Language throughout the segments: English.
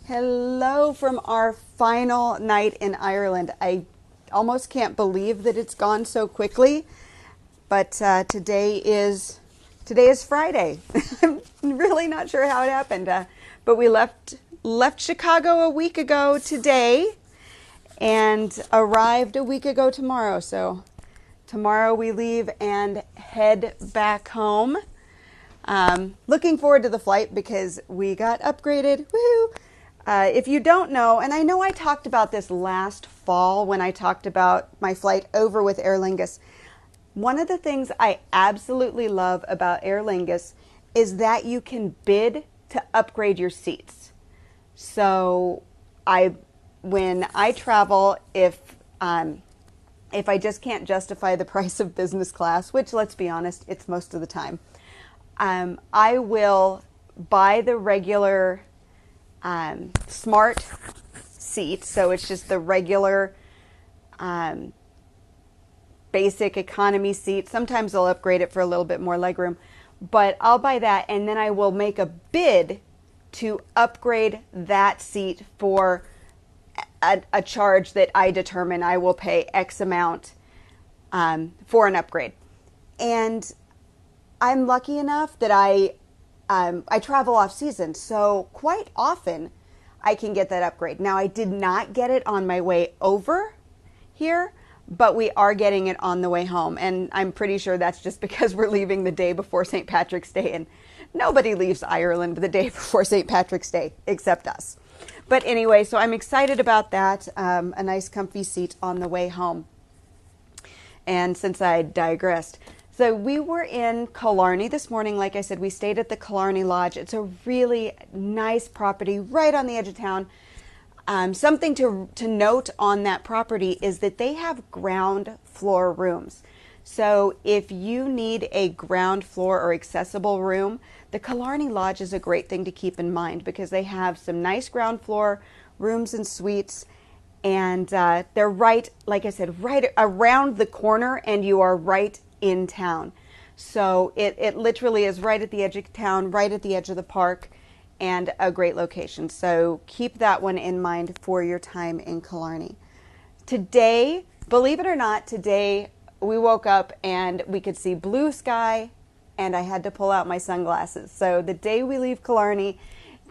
Hello from our final night in Ireland. I almost can't believe that it's gone so quickly, but today is Friday. I'm really not sure how it happened, but we left Chicago a week ago today and arrived a week ago tomorrow. So tomorrow we leave and head back home. Looking forward to the flight because we got upgraded. Woohoo! If you don't know, and I know I talked about this last fall when I talked about my flight over with Aer Lingus, one of the things I absolutely love about Aer Lingus is that you can bid to upgrade your seats. So when I travel, if I just can't justify the price of business class, which let's be honest, it's most of the time, I will buy the regular smart seat. So it's just the regular basic economy seat. Sometimes I'll upgrade it for a little bit more legroom, but I'll buy that and then I will make a bid to upgrade that seat for a charge that I determine I will pay X amount for an upgrade. And I'm lucky enough that I travel off season, so quite often I can get that upgrade. Now, I did not get it on my way over here, but we are getting it on the way home. And I'm pretty sure that's just because we're leaving the day before St. Patrick's Day. And nobody leaves Ireland the day before St. Patrick's Day except us. But anyway, so I'm excited about that. A nice comfy seat on the way home. And since I digressed, so we were in Killarney this morning. Like I said, we stayed at the Killarney Lodge. It's a really nice property right on the edge of town. Something to note on that property is that they have ground floor rooms. So if you need a ground floor or accessible room, the Killarney Lodge is a great thing to keep in mind because they have some nice ground floor rooms and suites. And they're right, like I said, right around the corner, and you are right in town. So it literally is right at the edge of town, right at the edge of the park, and a great location. So keep that one in mind for your time in Killarney. Today, believe it or not, today we woke up and we could see blue sky, and I had to pull out my sunglasses. So the day we leave Killarney,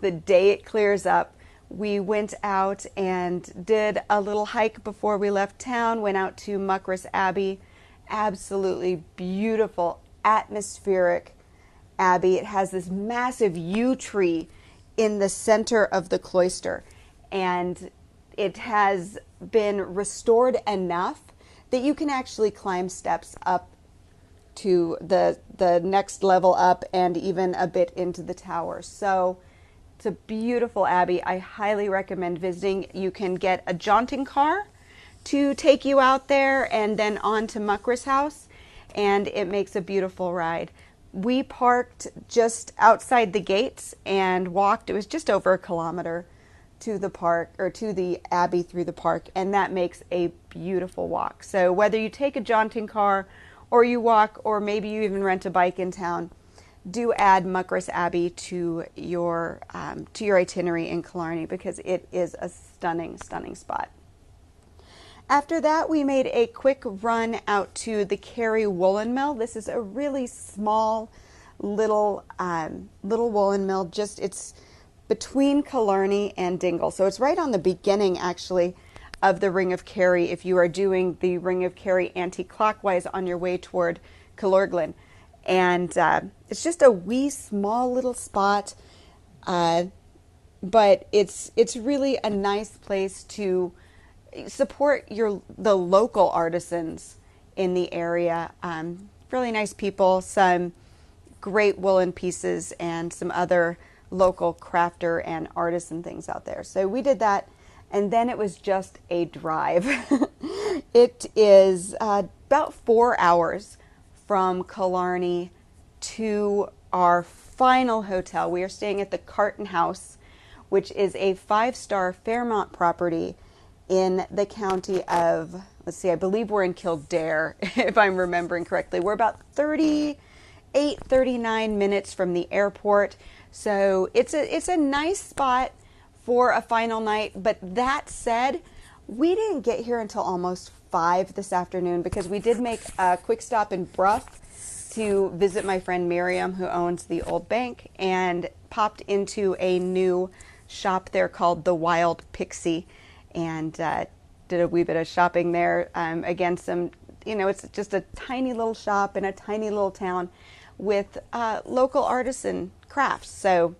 the day it clears up, we went out and did a little hike before we left town, went out to Muckross Abbey. Absolutely beautiful, atmospheric abbey. It has this massive yew tree in the center of the cloister, and it has been restored enough that you can actually climb steps up to the next level up and even a bit into the tower. So it's a beautiful abbey. I highly recommend visiting. You can get a jaunting car to take you out there and then on to Muckross House, and it makes a beautiful ride. We parked just outside the gates and walked. It was just over 1 kilometer to the park, or to the abbey through the park, and that makes a beautiful walk. So whether you take a jaunting car or you walk, or maybe you even rent a bike in town, do add Muckross Abbey to your itinerary in Killarney because it is a stunning, stunning spot. After that, we made a quick run out to the Kerry Woolen Mill. This is a really small little woolen mill. It's between Killarney and Dingle. So it's right on the beginning, actually, of the Ring of Kerry if you are doing the Ring of Kerry anti-clockwise on your way toward Killarney. And it's just a wee, small little spot, but it's really a nice place to support the local artisans in the area. Really nice people, some great woolen pieces, and some other local crafter and artisan things out there. So we did that, and then it was just a drive. It is about 4 hours from Killarney to our final hotel. We are staying at the Carton House, which is a 5-star Fairmont property in the county of, let's see, I believe we're in Kildare, if I'm remembering correctly. We're about 38, 39 minutes from the airport. So it's a nice spot for a final night. But that said, we didn't get here until almost 5 this afternoon because we did make a quick stop in Bruff to visit my friend Miriam, who owns the old bank, and popped into a new shop there called the Wild Pixie, and did a wee bit of shopping there. Again, it's just a tiny little shop in a tiny little town with local artisan crafts. So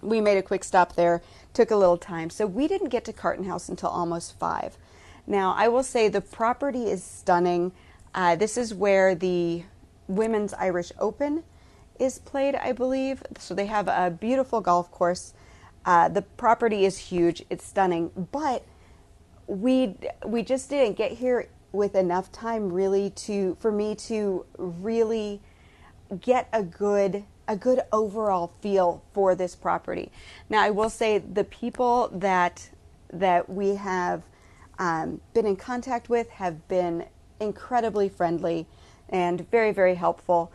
we made a quick stop there, took a little time. So we didn't get to Carton House until almost 5. Now, I will say the property is stunning. This is where the Women's Irish Open is played, I believe. So they have a beautiful golf course. The property is huge. It's stunning. But we just didn't get here with enough time really for me to really get a good overall feel for this property. Now, I will say the people that we have been in contact with have been incredibly friendly and very, very helpful.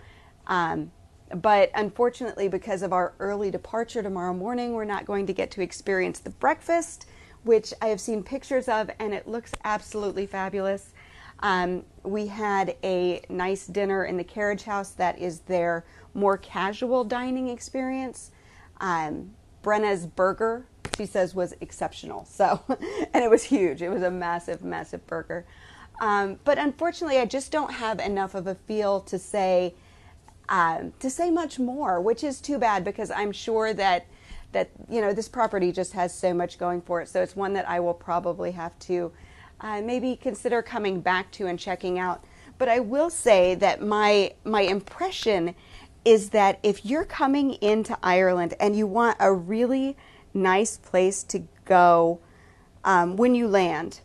But unfortunately, because of our early departure tomorrow morning, we're not going to get to experience the breakfast, which I have seen pictures of, and it looks absolutely fabulous. We had a nice dinner in the Carriage House. That is their more casual dining experience. Brenna's burger, she says, was exceptional. So, and it was huge. It was a massive, massive burger. But unfortunately, I just don't have enough of a feel to say much more, which is too bad because I'm sure that this property just has so much going for it. So it's one that I will probably have to maybe consider coming back to and checking out. But I will say that my impression is that if you're coming into Ireland and you want a really nice place to go when you land,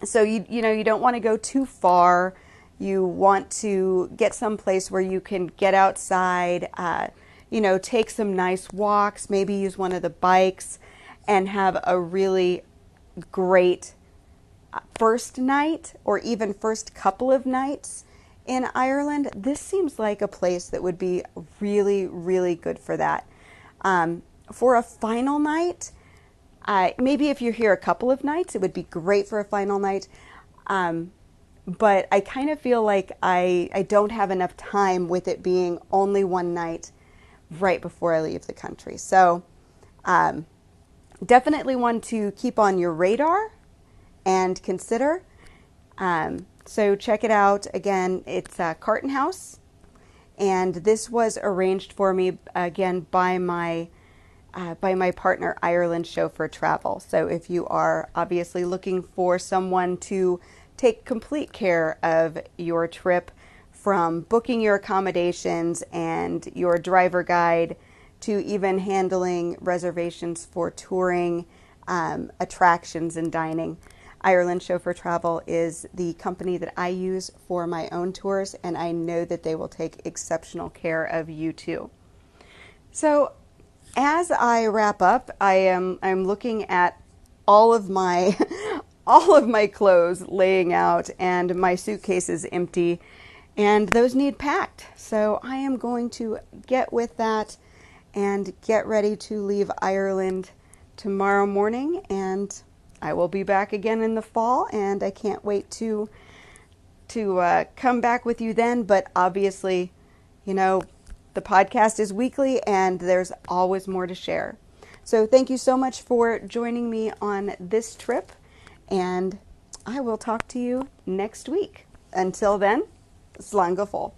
so you don't want to go too far. You want to get some place where you can get outside, take some nice walks, maybe use one of the bikes, and have a really great first night or even first couple of nights in Ireland. This seems like a place that would be really, really good for that. For a final night, maybe if you're here a couple of nights, it would be great for a final night. But I kind of feel like I don't have enough time with it being only one night right before I leave the country. So definitely one to keep on your radar and consider. So check it out. Again, it's Carton House. And this was arranged for me, again, by my partner, Ireland Chauffeur Travel. So if you are obviously looking for someone to take complete care of your trip, from booking your accommodations and your driver guide to even handling reservations for touring, attractions and dining, Ireland Chauffeur Travel is the company that I use for my own tours, and I know that they will take exceptional care of you too. So as I wrap up, I'm looking at all of my clothes laying out, and my suitcase is empty, and those need packed. So I am going to get with that and get ready to leave Ireland tomorrow morning, and I will be back again in the fall, and I can't wait to come back with you then. But obviously, the podcast is weekly, and there's always more to share. So thank you so much for joining me on this trip, and I will talk to you next week. Until then, slán go fóill.